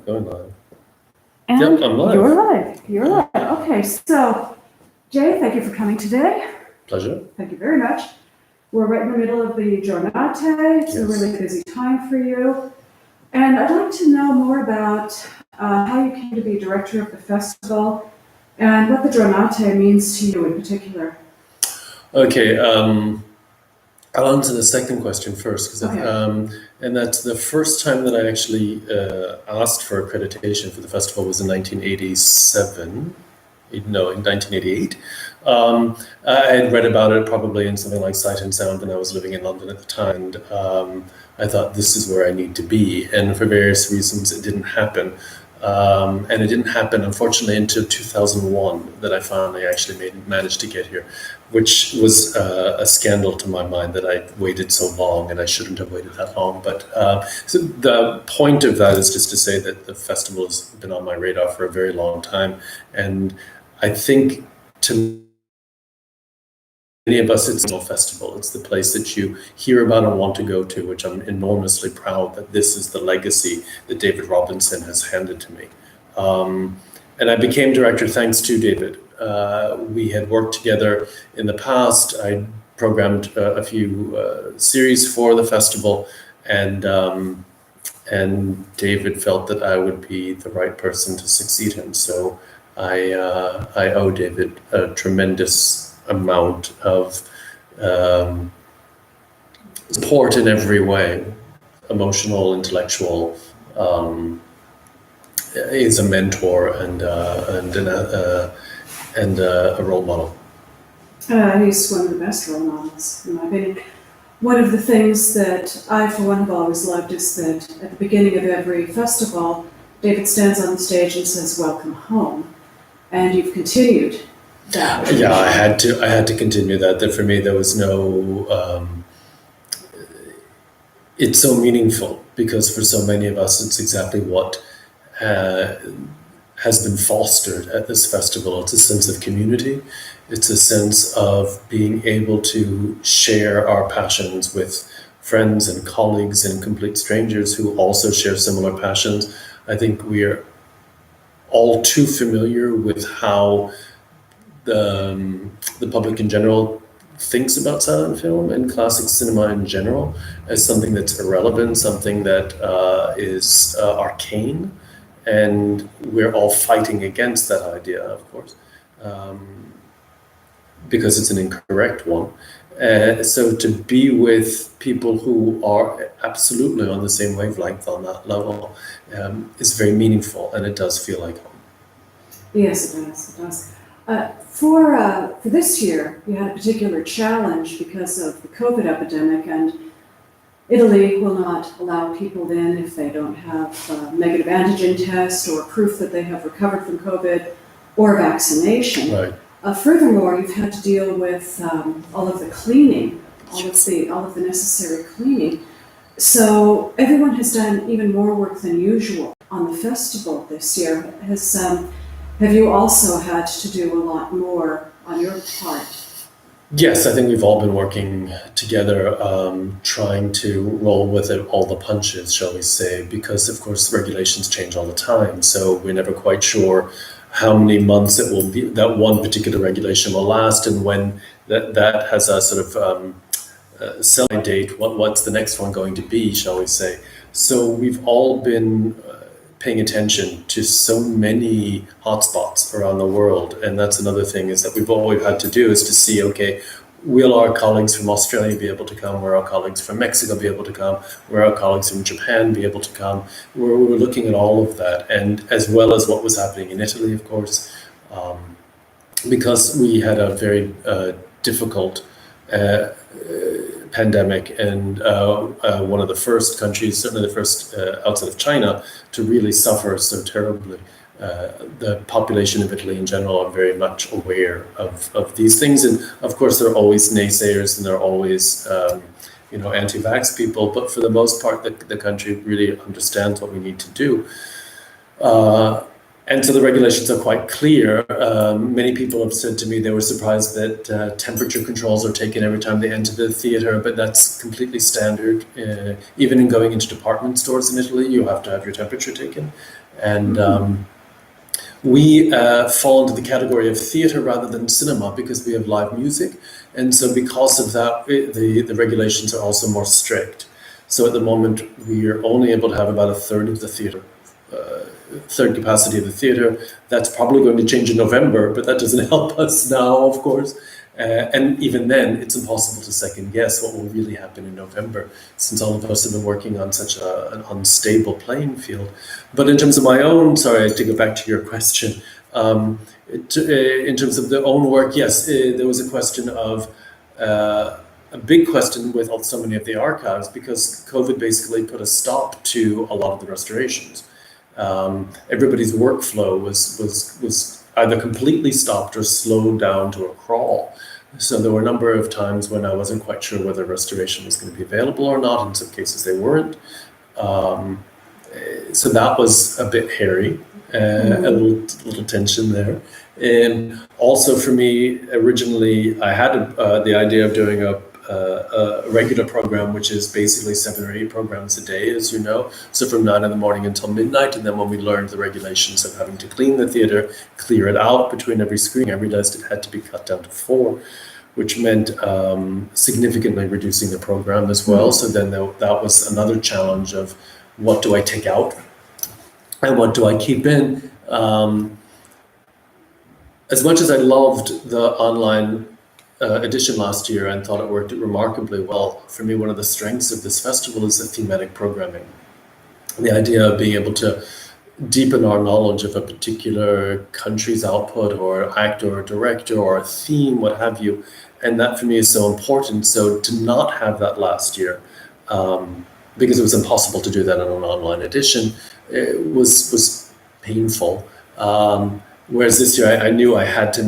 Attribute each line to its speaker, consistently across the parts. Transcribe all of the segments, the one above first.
Speaker 1: going live.
Speaker 2: And
Speaker 1: yep, I'm live.
Speaker 2: You're live. Okay, so Jay, thank you for coming today.
Speaker 1: Pleasure.
Speaker 2: Thank you very much. We're right in the middle of the Giornate. It's a really busy time for you. And I'd like to know more about how you came to be director of the festival and what the Giornate means to you in particular.
Speaker 1: Okay, I'll answer the second question first, and that's the first time that I actually asked for accreditation for the festival was in 1987. No, in 1988. I had read about it probably in something like Sight and Sound when I was living in London at the time, and I thought this is where I need to be, and for various reasons it didn't happen. And it didn't happen, unfortunately, until 2001 that I finally actually managed to get here, which was a scandal to my mind that I waited so long, and I shouldn't have waited that long. But so the point of that is just to say that the festival has been on my radar for a very long time, and I think to many of us, it's a festival. It's the place that you hear about and want to go to, which I'm enormously proud that this is the legacy that David Robinson has handed to me. And I became director thanks to David. We had worked together in the past. I programmed a few series for the festival, and David felt that I would be the right person to succeed him. So I owe David a tremendous amount of support in every way, emotional, intellectual. He's a mentor and a role model.
Speaker 2: He's one of the best role models, in my opinion. One of the things that I, for one, have always loved is that at the beginning of every festival, David stands on the stage and says, "Welcome home," and you've continued that.
Speaker 1: Yeah, I had to continue that. That for me, there was no. It's so meaningful because for so many of us, it's exactly what has been fostered at this festival. It's a sense of community. It's a sense of being able to share our passions with friends and colleagues and complete strangers who also share similar passions. I think we're all too familiar with how the public in general thinks about silent film and classic cinema in general as something that's irrelevant, something that is arcane, and we're all fighting against that idea, of course, because it's an incorrect one. So to be with people who are absolutely on the same wavelength on that level is very meaningful, and it does feel like home.
Speaker 2: Yes, it does. It does. For this year, you had a particular challenge because of the COVID epidemic, and Italy will not allow people in if they don't have a negative antigen test or proof that they have recovered from COVID or vaccination.
Speaker 1: Right.
Speaker 2: Furthermore, you've had to deal with all of the cleaning, all of the necessary cleaning. So everyone has done even more work than usual on the festival this year. Have you also had to do a lot more on your part?
Speaker 1: Yes, I think we've all been working together, trying to roll with it, all the punches, shall we say, because of course regulations change all the time. So we're never quite sure how many months it will be, that one particular regulation will last, and when that has a sort of sell-by date, what's the next one going to be, shall we say. So we've all been paying attention to so many hotspots around the world. And that's another thing is that all we've had to do is to see, okay, will our colleagues from Australia be able to come? Will our colleagues from Mexico be able to come? Will our colleagues from Japan be able to come? We're looking at all of that, and as well as what was happening in Italy, of course, because we had a very difficult pandemic, and one of the first countries, certainly the first outside of China, to really suffer so terribly. The population of Italy in general are very much aware of these things, and of course there are always naysayers and there are always anti-vax people, but for the most part the country really understands what we need to do. And so the regulations are quite clear. Many people have said to me they were surprised that temperature controls are taken every time they enter the theater, but that's completely standard. Even in going into department stores in Italy, you have to have your temperature taken. And we fall into the category of theater rather than cinema because we have live music. And so because of that, the regulations are also more strict. So at the moment, we are only able to have about a third of the theater, third capacity of the theater. That's probably going to change in November, but that doesn't help us now, of course. And even then, it's impossible to second guess what will really happen in November, since all of us have been working on such an unstable playing field. But in terms of my own, sorry, to go back to your question, in terms of the own work, yes, there was a question of, a big question with so many of the archives, because COVID basically put a stop to a lot of the restorations. Everybody's workflow was either completely stopped or slowed down to a crawl. So there were a number of times when I wasn't quite sure whether restoration was going to be available or not. In some cases they weren't. So that was a bit hairy, a little tension there. And also for me, originally I had the idea of doing a regular program, which is basically 7 or 8 programs a day, as you know. So from 9 in the morning until midnight. And then when we learned the regulations of having to clean the theater, clear it out between every screen, I realized it had to be cut down to 4, which meant significantly reducing the program as well. So then that was another challenge of what do I take out and what do I keep in? As much as I loved the online edition last year and thought it worked remarkably well, for me, one of the strengths of this festival is the thematic programming. The idea of being able to deepen our knowledge of a particular country's output or actor or director or a theme, what have you. And that for me is so important. So to not have that last year, because it was impossible to do that in an online edition, it was painful. Whereas this year, I knew I had to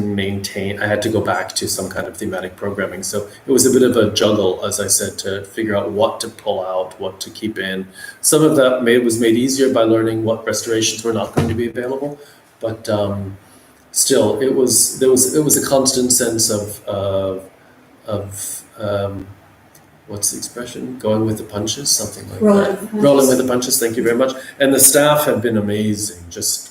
Speaker 1: go back to some kind of thematic programming. So it was a bit of a juggle, as I said, to figure out what to pull out, what to keep in. Some of that was made easier by learning what restorations were not going to be available. But still, there was a constant sense of what's the expression? Going with the punches, something like that. Rolling with the punches, thank you very much. And the staff have been amazing, just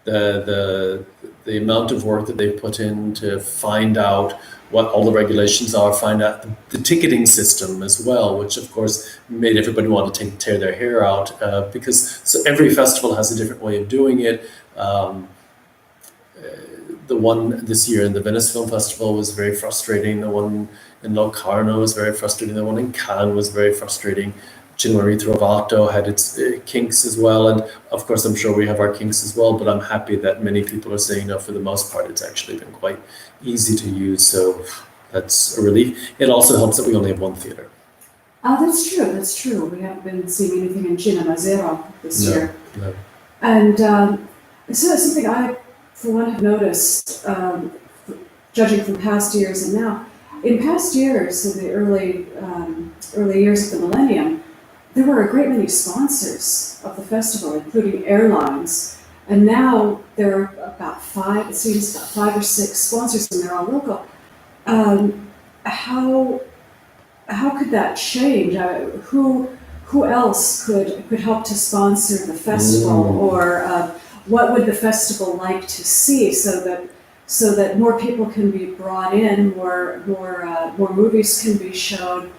Speaker 1: the amount of work that they've put in to find out what all the regulations are, find out the ticketing system as well, which of course made everybody want to tear their hair out because every festival has a different way of doing it. The one this year in the Venice Film Festival was very frustrating. The one in Locarno was very frustrating. The one in Cannes was very frustrating. Cinema Ritrovato had its kinks as well. And of course, I'm sure we have our kinks as well, but I'm happy that many people are saying, no, for the most part, it's actually been quite easy to use. So that's a relief. It also helps that we only have one theater.
Speaker 2: That's true. That's true. We haven't been seeing anything in Cinema Zero this year.
Speaker 1: No.
Speaker 2: And so that's something I, for one, have noticed, judging from past years and now. In past years, so the early years of the millennium, there were a great many sponsors of the festival, including airlines. And now there are about 5 or 6 sponsors, and they're all local. How could that change? Who else could help to sponsor the festival, or what would the festival like to see so that more people can be brought in, more movies can be shown,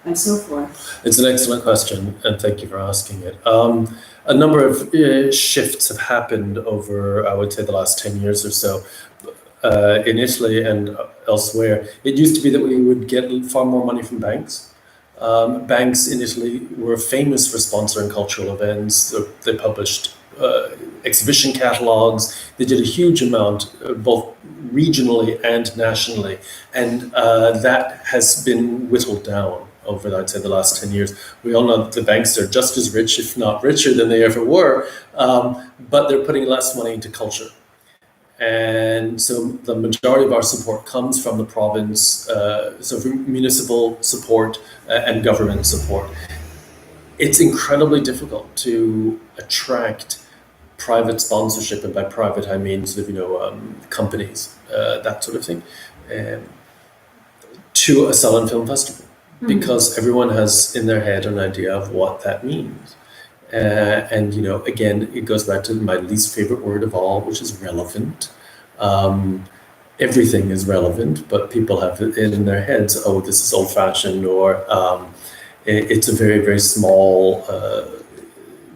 Speaker 2: and so forth? It's
Speaker 1: an excellent question, and thank you for asking it. A number of shifts have happened over, I would say, the last 10 years or so. In Italy and elsewhere, it used to be that we would get far more money from banks. Banks in Italy were famous for sponsoring cultural events. They published exhibition catalogs. They did a huge amount, both regionally and nationally, and that has been whittled down over, I'd say, the last 10 years. We all know that the banks are just as rich, if not richer, than they ever were, but they're putting less money into culture. And so the majority of our support comes from the province, so from municipal support and government support. It's incredibly difficult to attract private sponsorship, and by private I mean sort of companies, that sort of thing, to a silent film festival, because everyone has in their head an idea of what that means. And again, it goes back to my least favorite word of all, which is relevant. Everything is relevant, but people have it in their heads, oh, this is old-fashioned, or it's a very, very small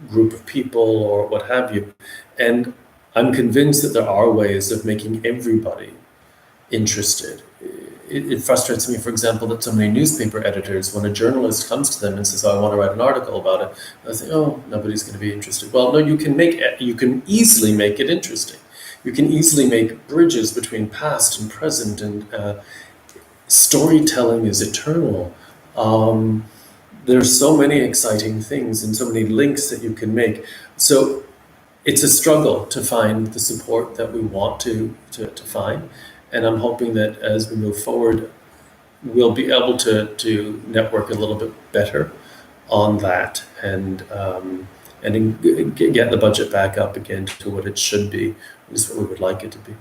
Speaker 1: group of people, or what have you. And I'm convinced that there are ways of making everybody interested. It frustrates me, for example, that so many newspaper editors, when a journalist comes to them and says, oh, I want to write an article about it, they say, oh, nobody's going to be interested. Well, no, you can easily make it interesting. You can easily make bridges between past and present, and storytelling is eternal. There's so many exciting things and so many links that you can make. So it's a struggle to find the support that we want to find. And I'm hoping that as we move forward, we'll be able to network a little bit better on that, and get the budget back up again to what it should be, is what we would like it to be.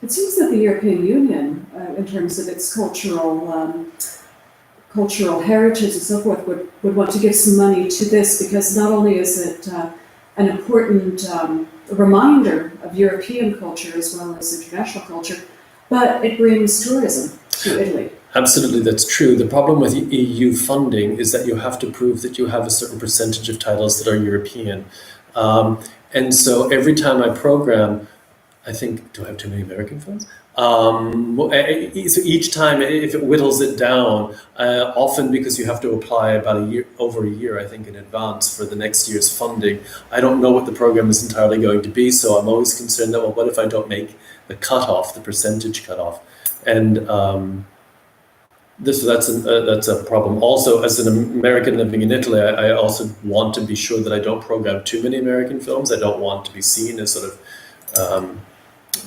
Speaker 2: It seems that the European Union, in terms of its cultural heritage and so forth, would want to give some money to this, because not only is it an important reminder of European culture as well as international culture, but it brings tourism to Italy.
Speaker 1: Absolutely, that's true. The problem with EU funding is that you have to prove that you have a certain percentage of titles that are European. And so every time I program, I think, do I have too many American films? So each time, if it whittles it down, often because you have to apply about over a year, I think, in advance for the next year's funding, I don't know what the program is entirely going to be. So I'm always concerned that, well, what if I don't make the cutoff, the percentage cutoff? And that's a problem. Also, as an American living in Italy, I also want to be sure that I don't program too many American films. I don't want to be seen as sort of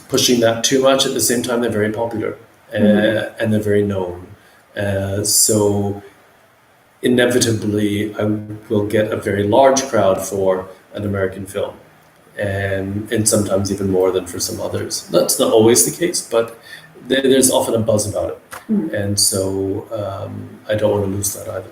Speaker 1: pushing that too much. At the same time, they're very popular, and they're very known. So inevitably, I will get a very large crowd for an American film, and sometimes even more than for some others. That's not always the case, but there's often a buzz about it. And so I don't want to lose that either.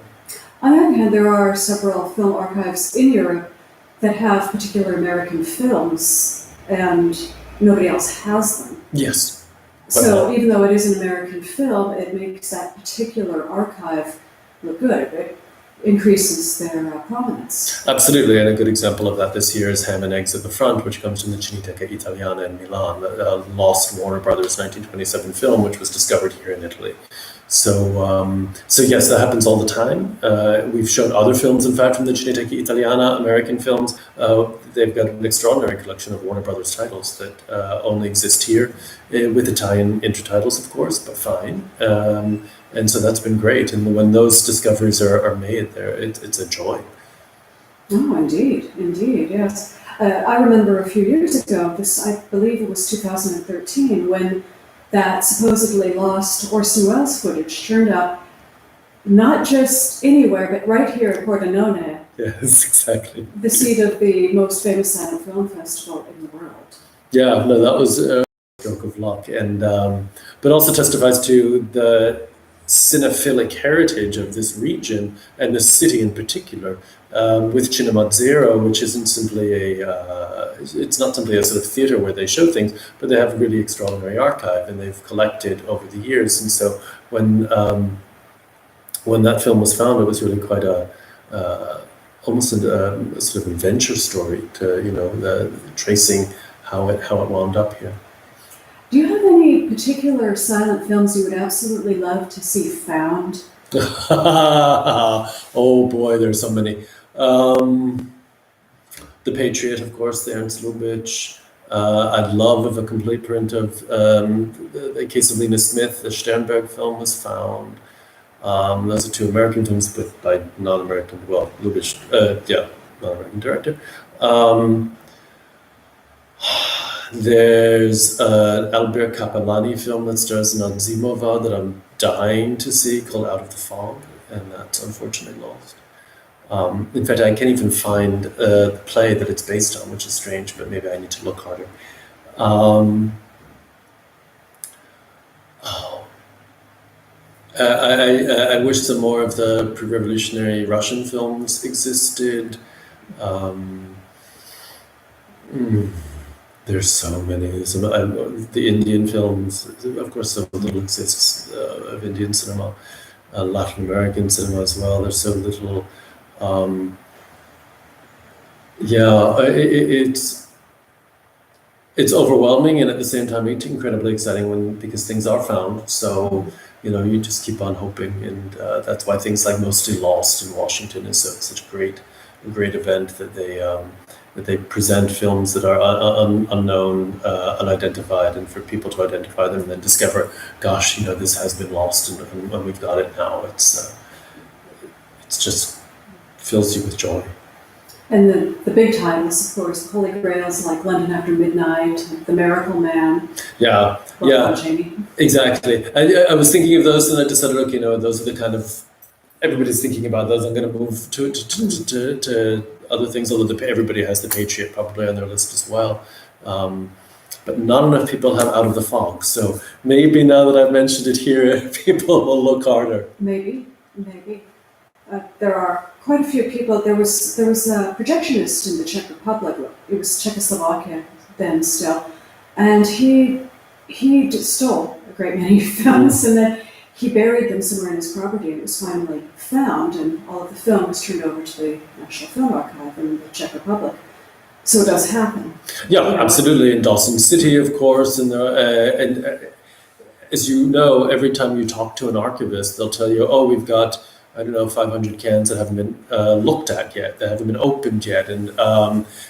Speaker 2: On the other hand, there are several film archives in Europe that have particular American films, and nobody else has them.
Speaker 1: Yes.
Speaker 2: So even though it is an American film, it makes that particular archive look good. It increases their prominence.
Speaker 1: Absolutely, and a good example of that this year is Ham and Eggs at the Front, which comes from the Cineteca Italiana in Milan, a lost Warner Brothers 1927 film, which was discovered here in Italy. So yes, that happens all the time. We've shown other films, in fact, from the Cineteca Italiana, American films. They've got an extraordinary collection of Warner Brothers titles that only exist here, with Italian intertitles, of course, but fine. And so that's been great. And when those discoveries are made there, it's a joy.
Speaker 2: Oh, indeed, yes. I remember a few years ago, I believe it was 2013, when that supposedly lost Orson Welles footage turned up not just anywhere, but right here at Pordenone.
Speaker 1: Yes, exactly.
Speaker 2: The seat of the most famous silent film festival in the world.
Speaker 1: Yeah, no, that was a stroke of luck, and but also testifies to the cinephilic heritage of this region and the city in particular, with Cinema Zero, which isn't simply it's not simply a sort of theater where they show things, but they have a really extraordinary archive, and they've collected over the years. And so when that film was found, it was really quite almost a sort of adventure story to tracing how it wound up here.
Speaker 2: Do you have any particular silent films you would absolutely love to see found?
Speaker 1: Oh boy, there's so many. The Patriot, of course, the Ernst Lubitsch. I'd love if a complete print of the case of Lena Smith, the Sternberg film, was found. Those are two American films by non-American, well, Lubitsch, non-American director. There's an Albert Capellani film that stars Nanzimova that I'm dying to see, called Out of the Fog, and that's unfortunately lost. In fact, I can't even find the play that it's based on, which is strange, but maybe I need to look harder. Um, oh, I wish some more of the pre-revolutionary Russian films existed. Um, mm, there's so many. The Indian films, of course, so little exists of Indian cinema. Latin American cinema as well. There's so little. Um, yeah, it's overwhelming, and at the same time it's incredibly exciting because things are found. So you just keep on hoping, and that's why things like Mostly Lost in Washington is such a great event that they present films that are unknown, unidentified, and for people to identify them and then discover, gosh, this has been lost, and we've got it now. It's just fills you with joy.
Speaker 2: And the big titles, of course, Holy Grails like London After Midnight, The Miracle Man.
Speaker 1: Yeah,
Speaker 2: Jamie.
Speaker 1: Exactly. I was thinking of those, and I decided, okay, those are the kind of, everybody's thinking about those. I'm going to move to other things, although everybody has The Patriot probably on their list as well. But not enough people have Out of the Fog. So maybe now that I've mentioned it here, people will look harder.
Speaker 2: Maybe. There are quite a few people. There was a projectionist in the Czech Republic. It was Czechoslovakia then still, and he stole a great many films, and then he buried them somewhere in his property. And it was finally found, and all of the film was turned over to the National Film Archive in the Czech Republic. So it does happen.
Speaker 1: Yeah, absolutely. In Dawson City, of course, and as you know, every time you talk to an archivist, they'll tell you, "Oh, we've got, I don't know, 500 cans that haven't been looked at yet, that haven't been opened yet." And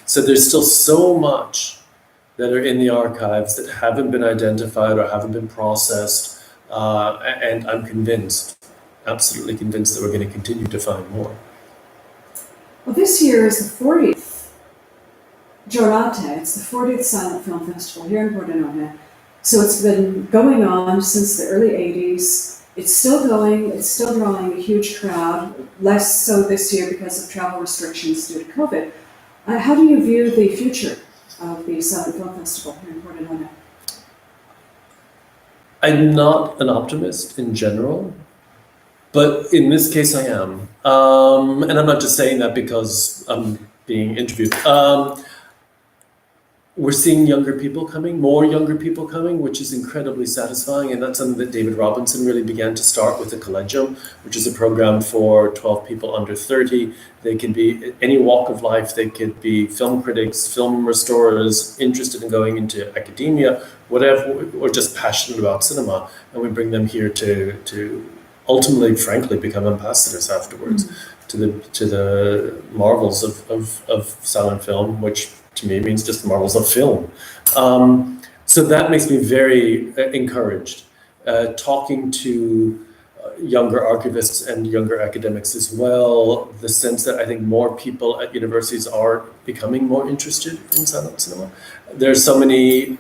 Speaker 1: so there's still so much that are in the archives that haven't been identified or haven't been processed. And I'm absolutely convinced that we're going to continue to find more.
Speaker 2: Well, this year is the 40th Giornate. It's the 40th Silent Film Festival here in Pordenone. So it's been going on since the early 80s. It's still going, it's still drawing a huge crowd, less so this year because of travel restrictions due to COVID. How do you view the future of the Silent Film Festival here in Pordenone?
Speaker 1: I'm not an optimist in general, but in this case I am. And I'm not just saying that because I'm being interviewed. We're seeing more younger people coming, which is incredibly satisfying. And that's something that David Robinson really began to start with the Collegium, which is a program for 12 people under 30. They can be any walk of life. They could be film critics, film restorers, interested in going into academia, whatever, or just passionate about cinema. And we bring them here to ultimately, frankly, become ambassadors afterwards to the marvels of silent film, which to me means just marvels of film. So that makes me very encouraged. Talking to younger archivists and younger academics as well, the sense that I think more people at universities are becoming more interested in silent cinema. There's so many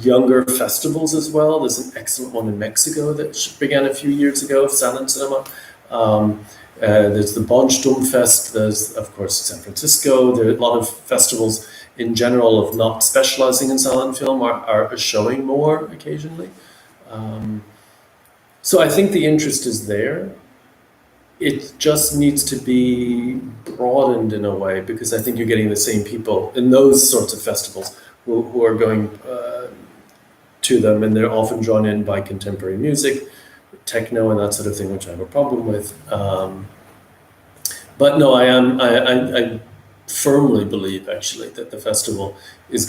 Speaker 1: younger festivals as well. There's an excellent one in Mexico that began a few years ago of silent cinema. There's the Bonn-Stummfest. There's, of course, San Francisco. There are a lot of festivals in general of not specializing in silent film are showing more occasionally. So I think the interest is there. It just needs to be broadened in a way, because I think you're getting the same people in those sorts of festivals who are going to them, and they're often drawn in by contemporary music, techno and that sort of thing, which I have a problem with. But no, I firmly believe actually that the festival is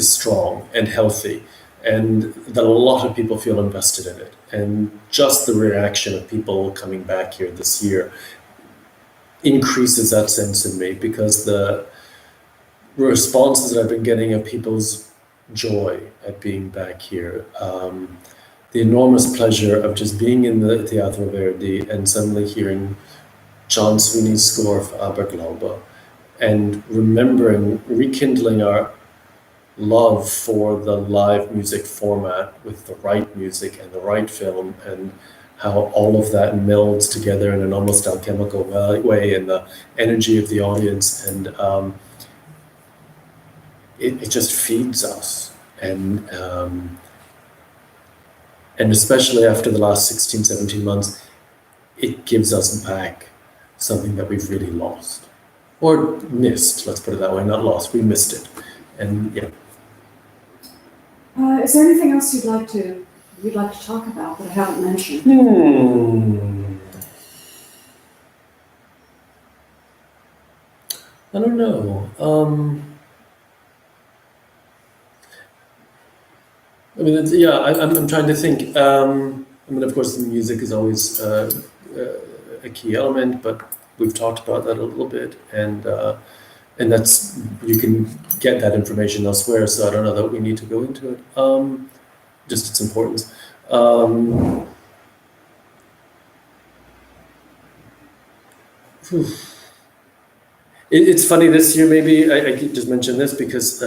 Speaker 1: strong and healthy, and that a lot of people feel invested in it. And just the reaction of people coming back here this year increases that sense in me, because the responses that I've been getting of people's joy at being back here, the enormous pleasure of just being in the Teatro Verdi and suddenly hearing John Sweeney's score for Aberglaube, and remembering, rekindling our love for the live music format with the right music and the right film, and how all of that melds together in an almost alchemical way, and the energy of the audience, and it just feeds us, and especially after the last 16, 17 months, it gives us back something that we've really lost. Or missed, let's put it that way, not lost, we missed it. And yeah.
Speaker 2: Is there anything else you'd like to talk about that I haven't mentioned?
Speaker 1: I don't know. I mean, I'm trying to think. I mean, of course, the music is always a key element, but we've talked about that a little bit, and that's, you can get that information elsewhere. So I don't know that we need to go into it. Just its importance. It's funny this year. Maybe I could just mention this because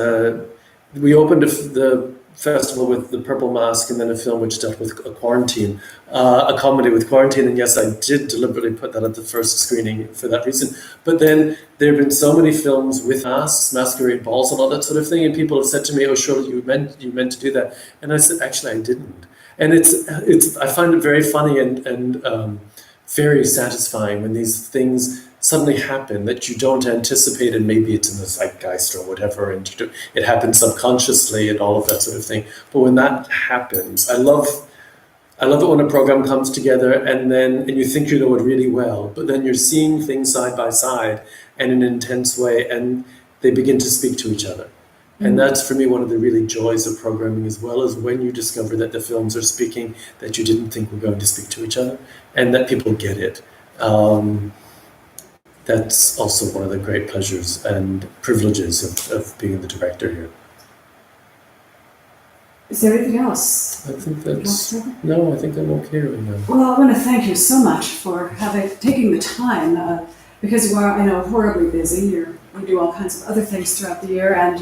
Speaker 1: we opened the festival with The Purple Mask, and then a film which dealt with a quarantine, a comedy with quarantine. And yes, I did deliberately put that at the first screening for that reason. But then there have been so many films with masks, masquerade balls, and all that sort of thing. And people have said to me, "Oh, surely you meant to do that." And I said, "Actually, I didn't." And it's I find it very funny and very satisfying when these things suddenly happen that you don't anticipate, and maybe it's in the zeitgeist or whatever, and it happens subconsciously and all of that sort of thing. But when that happens, I love it when a program comes together and you think you know it really well, but then you're seeing things side by side and in an intense way, and they begin to speak to each other. And that's, for me, one of the really joys of programming, as well, as when you discover that the films are speaking that you didn't think were going to speak to each other, and that people get it. That's also one of the great pleasures and privileges of being the director here.
Speaker 2: Is there anything else?
Speaker 1: I think that's... No, I think I'm okay right now.
Speaker 2: Well, I want to thank you so much for taking the time, because you are, I know, horribly busy. You do all kinds of other things throughout the year, and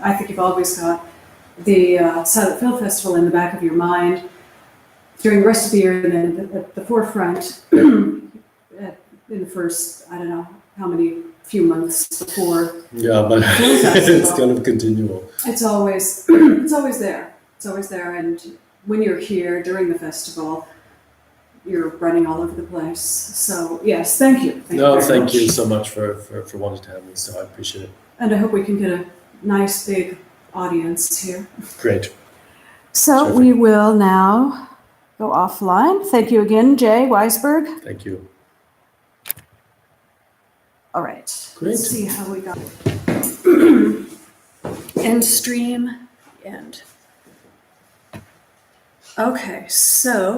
Speaker 2: I think you've always got the Silent Film Festival in the back of your mind during the rest of the year, and then at the forefront in the first, I don't know how many few months before.
Speaker 1: Yeah, but it's kind of continual.
Speaker 2: It's always there. It's always there, and when you're here during the festival, you're running all over the place. So yes, thank you. Thank you so much for wanting to have me. So I appreciate it. And I hope we can get a nice big audience here. Great. So terrific. We will now go offline. Thank you again, Jay Weissberg. Thank you. All right. Great. Let's see how we got end stream end. Okay, so